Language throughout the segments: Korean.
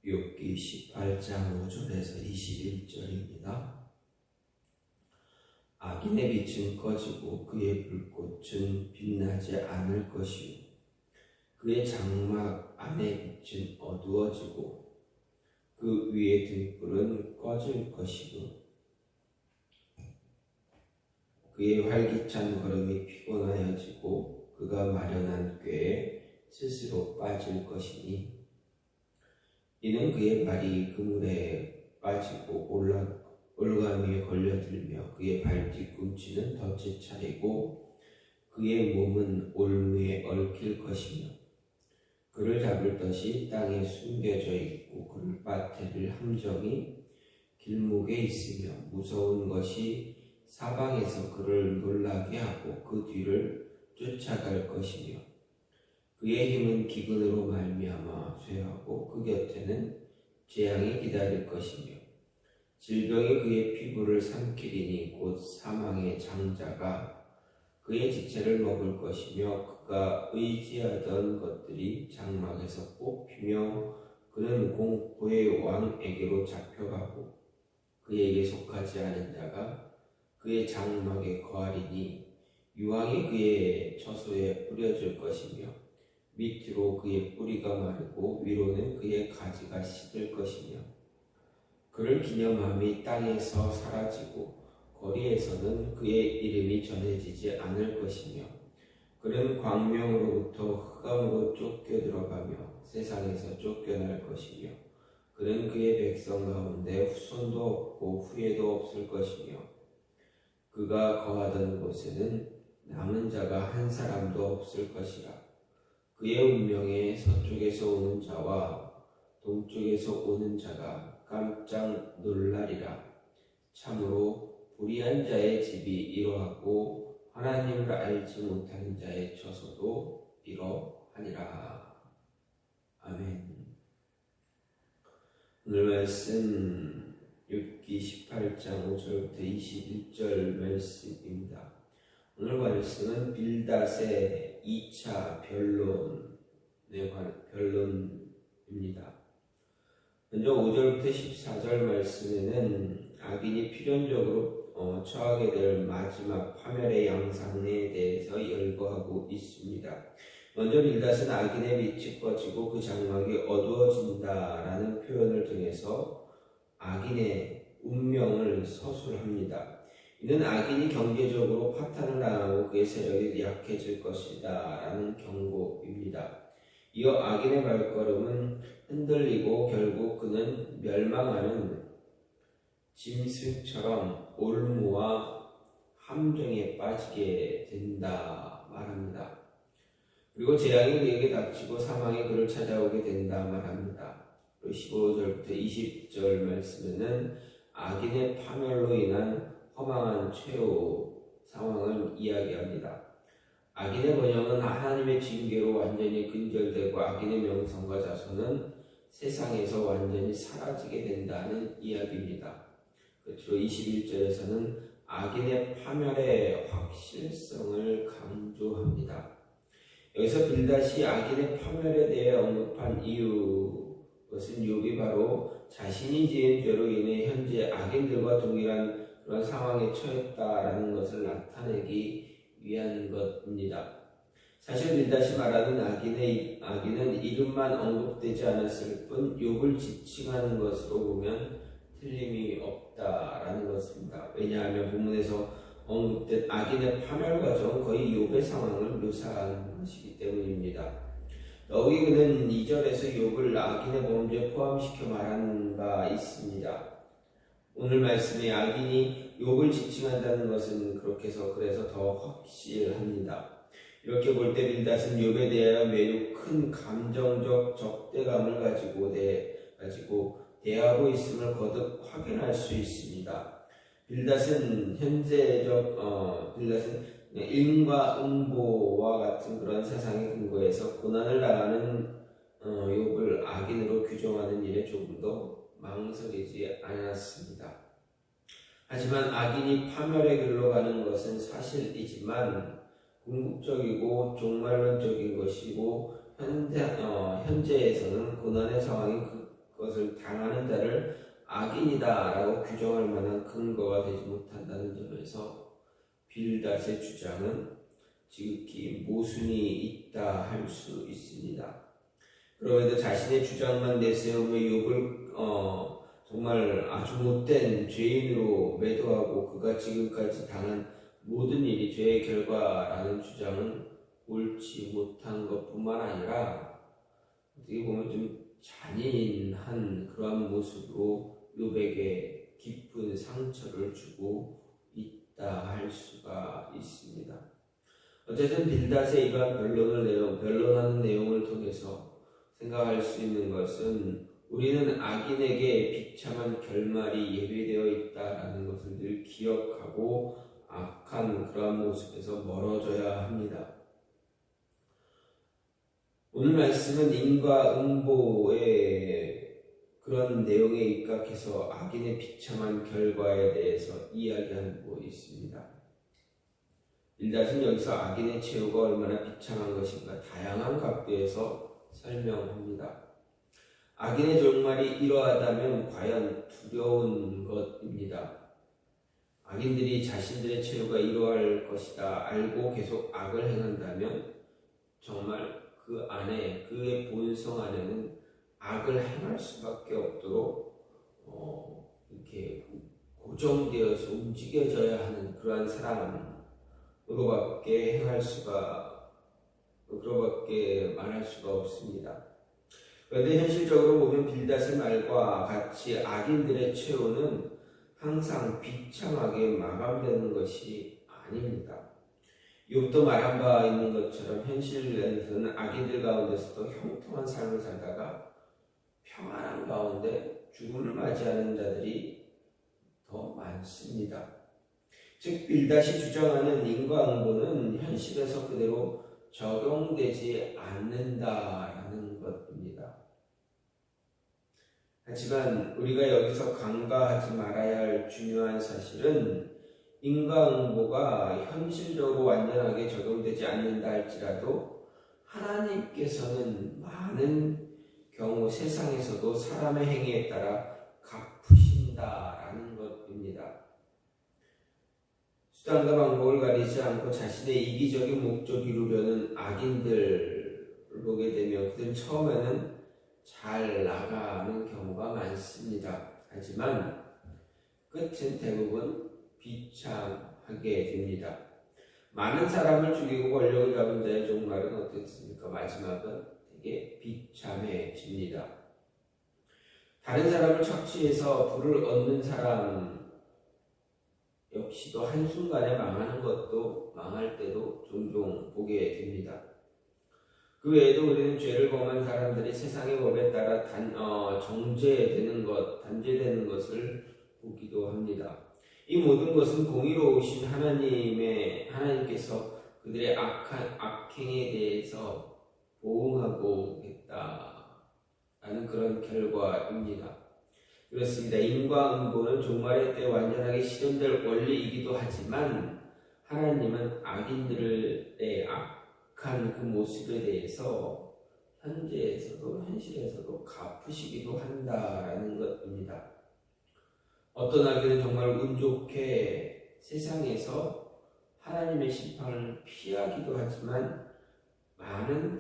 욥기 18장 5절에서 21절입니다. 악인의 빛은 꺼지고 그의 불꽃은 빛나지 않을 것이요 그의 장막 안의 빛은 어두워지고 그 위의 등불은 꺼질 것이요 그의 활기찬 걸음이 피곤하여지고 그가 마련한 꾀에 스스로 빠질 것이니 이는 그의 발이 그물에 빠지고 올간 위에 걸려들며 그의 발 뒤꿈치는 덫에 차리고 그의 몸은 올무에 얽힐 것이며 그를 잡을 덫이 땅에 숨겨져 있고 그를 빠뜨릴 함정이 길목에 있으며 무서운 것이 사방에서 그를 놀라게 하고 그 뒤를 쫓아갈 것이며 그의 힘은 기근으로 말미암아 쇠하고 그 곁에는 재앙이 기다릴 것이며 질병이 그의 피부를 삼키리니 곧 사망의 장자가 그의 지체를 먹을 것이며 그가 의지하던 것들이 장막에서 뽑히며 그는 공포의 왕에게로 잡혀가고 그에게 속하지 않은 자가 그의 장막에 거하리니 유황이 그의 처소에 뿌려질 것이며 밑으로 그의 뿌리가 마르고 위로는 그의 가지가 시들 것이며 그를 기념함이 땅에서 사라지고 거리에서는 그의 이름이 전해지지 않을 것이며 그는 광명으로부터 흑암으로 쫓겨 들어가며 세상에서 쫓겨날 것이며 그는 그의 백성 가운데 후손도 없고 후예도 없을 것이며 그가 거하던 곳에는 남은 자가 한 사람도 없을 것이라. 그의 운명에 서쪽에서 오는 자와 동쪽에서 오는 자가 깜짝 놀라리라. 참으로 불의한 자의 집이 이러하고 하나님을 알지 못하는 자의 처소도 이러하니라. 아멘. 오늘 말씀 욥기 18장 5절부터 21절 말씀입니다. 오늘 말씀은 빌닷의 2차 변론입니다. 먼저 5절부터 14절 말씀에는 악인이 필연적으로 처하게 될 마지막 파멸의 양상에 대해서 열거하고 있습니다. 먼저 빌닷은 악인의 빛이 꺼지고 그 장막이 어두워진다라는 표현을 통해서 악인의 운명을 서술합니다. 이는 악인이 경제적으로 파탄을 당하고 그의 세력이 약해질 것이다 라는 경고입니다. 이어 악인의 발걸음은 흔들리고 결국 그는 멸망하는 짐승처럼 올무와 함정에 빠지게 된다 말합니다. 그리고 재앙이 그에게 닥치고 사망이 그를 찾아오게 된다 말합니다. 15절부터 20절 말씀에는 악인의 파멸로 인한 허망한 최후 상황을 이야기합니다. 악인의 번영은 하나님의 징계로 완전히 근절되고 악인의 명성과 자손은 세상에서 완전히 사라지게 된다는 이야기입니다. 끝으로 21절에서는 악인의 파멸의 확실성을 강조합니다. 여기서 빌닷이 악인의 파멸에 대해 언급한 그것은 욥이 바로 자신이 지은 죄로 인해 현재 악인들과 동일한 그런 상황에 처했다라는 것을 나타내기 위한 것입니다. 사실 빌닷이 말하는 악인은 이름만 언급되지 않았을 뿐 욥을 지칭하는 것으로 보면 틀림이 없다라는 것입니다. 왜냐하면 본문에서 언급된 악인의 파멸 과정은 거의 욥의 상황을 묘사한 것이기 때문입니다. 더욱이 그는 2절에서 욥을 악인의 범죄에 포함시켜 말한 바 있습니다. 오늘 말씀에 악인이 욥을 지칭한다는 것은 그래서 더 확실합니다. 이렇게 볼 때 빌닷은 욥에 대하여 매우 큰 감정적 적대감을 가지고 대하고 있음을 거듭 확인할 수 있습니다. 빌닷은 인과응보와 같은 그런 세상의 근거에서 고난을 당하는 욥을 악인으로 규정하는 일에 조금도 망설이지 않았습니다. 하지만 악인이 파멸의 길로 가는 것은 사실이지만 궁극적이고 종말론적인 것이고 현재에서는 고난의 상황이 것을 당하는 자를 악인이다라고 규정할 만한 근거가 되지 못한다는 점에서 빌닷의 주장은 지극히 모순이 있다 할 수 있습니다. 그럼에도 자신의 주장만 내세우며 욥을 정말 아주 못된 죄인으로 매도하고 그가 지금까지 당한 모든 일이 죄의 결과라는 주장은 옳지 못한 것뿐만 아니라 어떻게 보면 좀 잔인한 그러한 모습으로 욥에게 깊은 상처를 주고 있다 할 수가 있습니다. 어쨌든 빌닷의 이러한 변론하는 내용을 통해서 생각할 수 있는 것은 우리는 악인에게 비참한 결말이 예비되어 있다라는 것을 늘 기억하고 악한 그러한 모습에서 멀어져야 합니다. 오늘 말씀은 인과응보의 그런 내용에 입각해서 악인의 비참한 결과에 대해서 이야기하고 있습니다. 빌닷은 여기서 악인의 최후가 얼마나 비참한 것인가 다양한 각도에서 설명합니다. 악인의 종말이 이러하다면 과연 두려운 것입니다. 악인들이 자신들의 최후가 이러할 것이다 알고 계속 악을 행한다면 정말 그 안에, 그의 본성 안에는 악을 행할 수밖에 없도록 이렇게 고정되어서 움직여져야 하는 그러한 사람으로밖에 그로밖에 말할 수가 없습니다. 그런데 현실적으로 보면 빌닷의 말과 같이 악인들의 최후는 항상 비참하게 마감되는 것이 아닙니다. 욥도 말한 바 있는 것처럼 현실에서는 악인들 가운데서도 형통한 삶을 살다가 평안한 가운데 죽음을 맞이하는 자들이 더 많습니다. 즉 빌닷이 주장하는 인과응보는 현실에서 그대로 적용되지 않는다라는 것입니다. 하지만 우리가 여기서 간과하지 말아야 할 중요한 사실은 인과응보가 현실적으로 완전하게 적용되지 않는다 할지라도 하나님께서는 많은 경우 세상에서도 사람의 행위에 따라 갚으신다라는 것입니다. 수단과 방법을 가리지 않고 자신의 이기적인 목적을 이루려는 악인들 보게 되면 그들은 처음에는 잘 나가는 경우가 많습니다. 하지만 끝은 대부분 비참하게 됩니다. 많은 사람을 죽이고 권력을 잡은 자의 종말은 어떻습니까? 마지막은 되게 비참해집니다. 다른 사람을 착취해서 부를 얻는 사람 역시도 한순간에 망할 때도 종종 보게 됩니다. 그 외에도 우리는 죄를 범한 사람들이 세상의 법에 따라 단죄되는 것을 보기도 합니다. 이 모든 것은 공의로우신 하나님께서 그들의 악행에 대해서 보응하고 있다라는 그런 결과입니다. 그렇습니다. 인과응보는 종말의 때 완전하게 실현될 원리이기도 하지만 하나님은 악인들의 악한 그 모습에 대해서 현실에서도 갚으시기도 한다라는 것입니다. 어떤 악인은 정말 운 좋게 세상에서 하나님의 심판을 피하기도 하지만 많은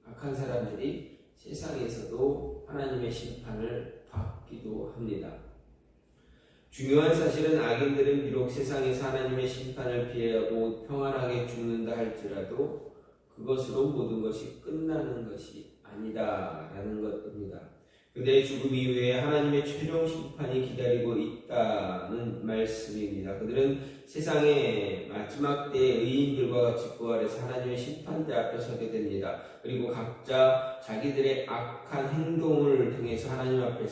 악한 사람들이 세상에서도 하나님의 심판을 받기도 합니다. 중요한 사실은 악인들은 비록 세상에서 하나님의 심판을 피하고 평안하게 죽는다 할지라도 그것으로 모든 것이 끝나는 것이 아니다라는 것입니다. 그들의 죽음 이후에 하나님의 최종 심판이 기다리고 있다는 말씀입니다. 그들은 세상의 마지막 때의 의인들과 같이 부활해서 하나님의 심판대 앞에 서게 됩니다. 그리고 각자 자기들의 악한 행동을 통해서 하나님 앞에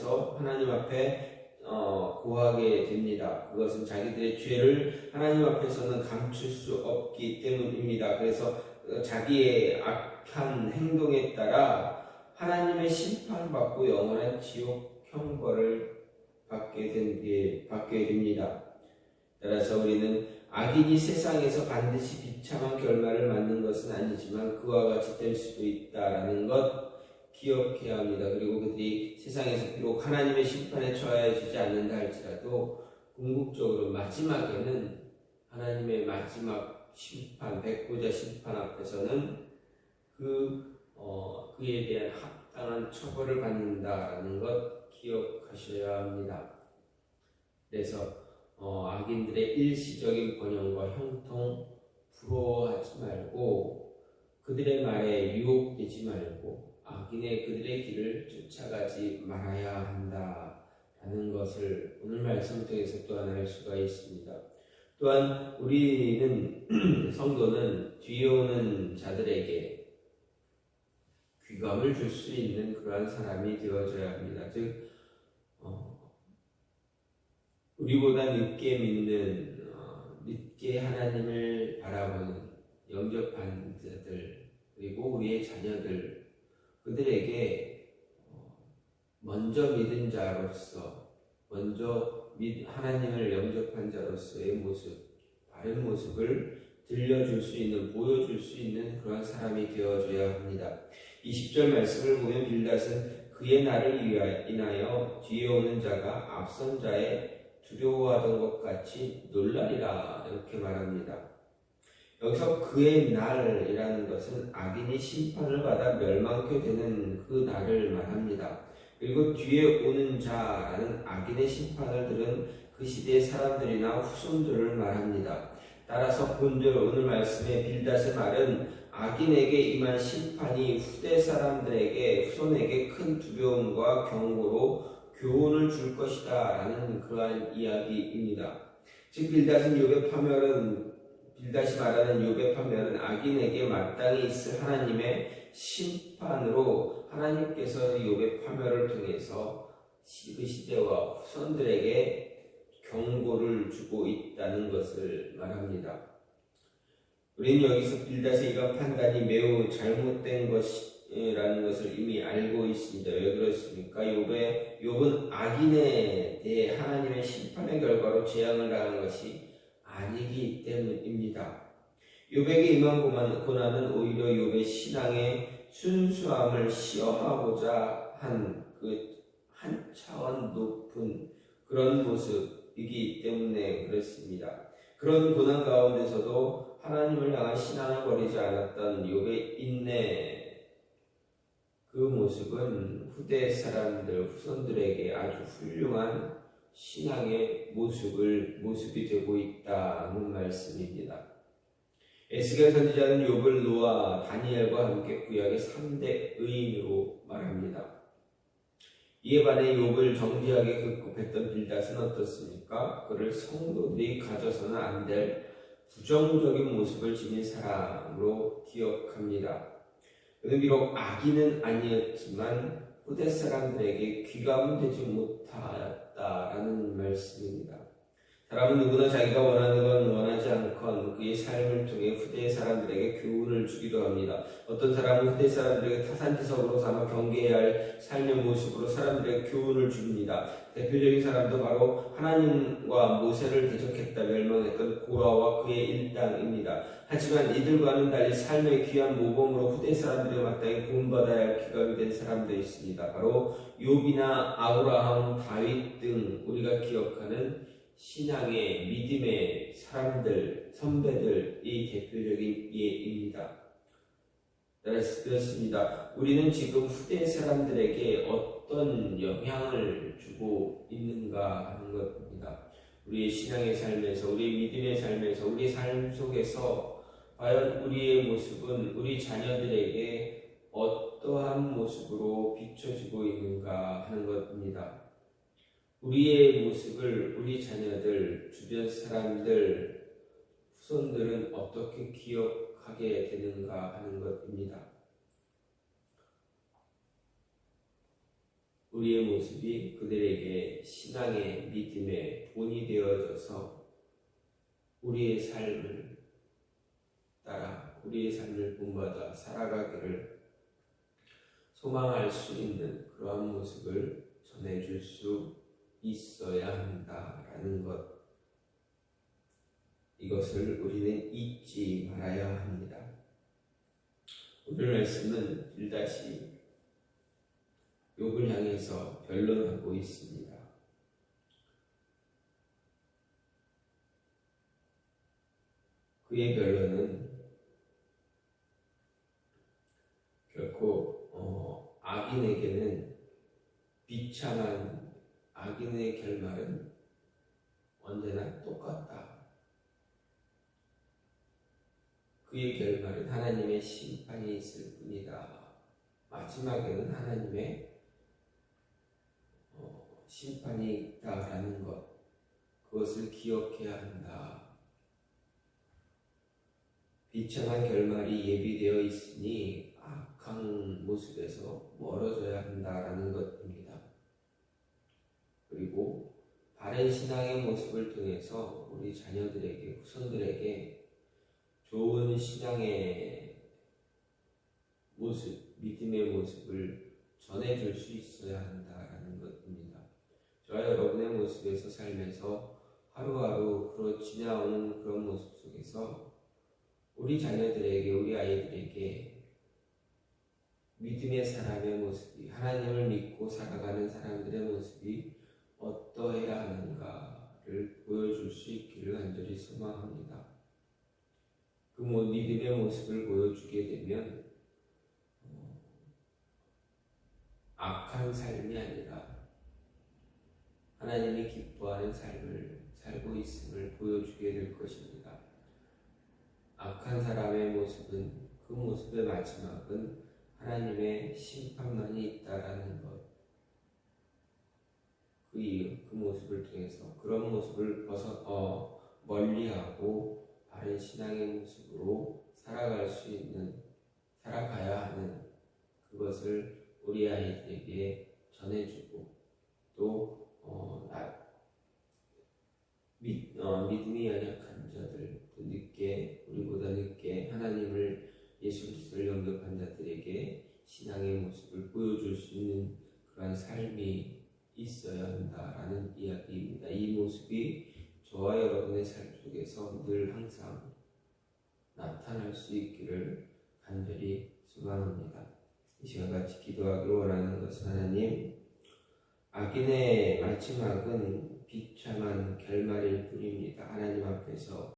고하게 됩니다. 그것은 자기들의 죄를 하나님 앞에서는 감출 수 없기 때문입니다. 그래서 자기의 악한 행동에 따라 하나님의 심판받고 영원한 지옥 형벌을 받게 됩니다. 따라서 우리는 악인이 세상에서 반드시 비참한 결말을 맞는 것은 아니지만 그와 같이 될 수도 있다라는 것 기억해야 합니다. 그리고 그들이 세상에서 비록 하나님의 심판에 처해지지 않는다 할지라도 궁극적으로 마지막에는 하나님의 마지막 심판, 백보자 심판 앞에서는 그에 대한 합당한 처벌을 받는다라는 것 기억하셔야 합니다. 그래서 악인들의 일시적인 번영과 형통 부러워하지 말고 그들의 말에 유혹되지 말고 악인의 그들의 길을 쫓아가지 말아야 한다라는 것을 오늘 말씀 통해서 또한 알 수가 있습니다. 또한 우리는 성도는 뒤에 오는 자들에게 귀감을 줄 수 있는 그러한 사람이 되어줘야 합니다. 즉 우리보다 늦게 믿는 늦게 하나님을 바라보는 영접한 자들 그리고 우리의 자녀들 그들에게 먼저 믿은 자로서 먼저 하나님을 영접한 자로서의 모습 바른 모습을 들려줄 수 있는 보여줄 수 있는 그런 사람이 되어줘야 합니다. 20절 말씀을 보면 빌닷은 그의 날을 인하여 뒤에 오는 자가 앞선 자의 두려워하던 것 같이 놀라리라 이렇게 말합니다. 여기서 그의 날이라는 것은 악인이 심판을 받아 멸망케 되는 그 날을 말합니다. 그리고 뒤에 오는 자라는 악인의 심판을 들은 그 시대의 사람들이나 후손들을 말합니다. 따라서 본절 오늘 말씀의 빌닷의 말은 악인에게 임한 심판이 후대 사람들에게 후손에게 큰 두려움과 경고로 교훈을 줄 것이다 라는 그러한 이야기입니다. 즉 빌닷이 말하는 욥의 파멸은 악인에게 마땅히 있을 하나님의 심판으로 하나님께서 욥의 파멸을 통해서 그 시대와 후손들에게 경고를 주고 있다는 것을 말합니다. 우리는 여기서 빌닷의 이런 판단이 매우 잘못된 것이라는 것을 이미 알고 있습니다. 왜 그렇습니까? 욥은 악인에 대해 하나님의 심판의 결과로 재앙을 당한 것이 아니기 때문입니다. 욥에게 임한 고난은 오히려 욥의 신앙의 순수함을 시험하고자 한 그 한 차원 높은 그런 모습이기 때문에 그렇습니다. 그런 고난 가운데서도 하나님을 향한 신앙을 버리지 않았던 욥의 인내 그 모습은 후대 사람들, 후손들에게 아주 훌륭한 신앙의 모습이 되고 있다는 말씀입니다. 에스겔 선지자는 욥을 노아, 다니엘과 함께 구약의 3대 의인으로 말합니다. 이에 반해 욥을 정죄하게 급급했던 빌닷은 어떻습니까? 그를 성도들이 가져서는 안 될 부정적인 모습을 지닌 사람으로 기억합니다. 그는 비록 악인은 아니었지만 후대 사람들에게 귀감되지 못하였다라는 말씀입니다. 사람은 누구나 자기가 원하는 건 원하지 않건 그의 삶을 통해 후대 사람들에게 교훈을 주기도 합니다. 어떤 사람은 후대 사람들에게 타산지석으로 삼아 경계해야 할 삶의 모습으로 사람들에게 교훈을 줍니다. 대표적인 사람도 바로 하나님과 모세를 대적했다 멸망했던 고라와 그의 일당입니다. 하지만 이들과는 달리 삶의 귀한 모범으로 후대 사람들에 마땅히 본받아야 할 귀감이 된 사람도 있습니다. 바로 욥이나 아브라함, 다윗 등 우리가 기억하는 신앙의 믿음의 사람들, 선배들이 대표적인 예입니다. 그렇습니다. 우리는 지금 후대 사람들에게 어떤 영향을 주고 있는가 하는 것입니다. 우리의 신앙의 삶에서, 우리의 믿음의 삶에서, 우리의 삶 속에서 과연 우리의 모습은 우리 자녀들에게 어떠한 모습으로 비춰지고 있는가 하는 것입니다. 우리의 모습을 우리 자녀들, 주변 사람들, 후손들은 어떻게 기억하게 되는가 하는 것입니다. 우리의 모습이 그들에게 신앙의 믿음의 본이 되어져서 우리의 삶을 따라 우리의 삶을 본받아 살아가기를 소망할 수 있는 그러한 모습을 전해줄 수 있어야 한다라는 것, 이것을 우리는 잊지 말아야 합니다. 오늘 말씀은 빌닷이 입장에서 변론하고 있습니다. 그의 변론은 결코 악인에게는 비참한 악인의 결말은 언제나 똑같다. 그의 결말은 하나님의 심판이 있을 뿐이다. 마지막에는 하나님의 심판이 있다라는 것, 그것을 기억해야 한다. 비참한 결말이 예비되어 있으니 악한 모습에서 멀어져야 한다라는 것입니다. 그리고 바른 신앙의 모습을 통해서 우리 자녀들에게, 후손들에게 좋은 신앙의 모습, 믿음의 모습을 전해줄 수 있어야 한다라는 것입니다. 저와 여러분의 모습에서 삶에서 하루하루 지나오는 그런 모습 속에서 우리 자녀들에게, 우리 아이들에게 믿음의 사람의 모습이, 하나님을 믿고 살아가는 사람들의 모습이 어떠해야 하는가를 보여줄 수 있기를 간절히 소망합니다. 그 믿음의 모습을 보여주게 되면 악한 삶이 아니라 하나님이 기뻐하는 삶을 살고 있음을 보여주게 될 것입니다. 악한 사람의 모습은, 그 모습의 마지막은 하나님의 심판만이 있다라는 것, 그 모습을 통해서 그런 모습을 멀리하고 바른 신앙의 모습으로 살아가야 하는 그것을 우리 아이들에게 전해주고 또 믿음이 연약한 자들, 우리보다 늦게 하나님을, 예수 그리스도를 영접한 자들에게 신앙의 모습을 보여줄 수 있는 그런 삶이 있어야 한다라는 이야기입니다. 이 모습이 저와 여러분의 삶 속에서 늘 항상 나타날 수 있기를 간절히 소망합니다. 이 시간 같이 기도하기로 원하는 것은, 하나님, 악인의 마지막은 비참한 결말일 뿐입니다. 하나님 앞에서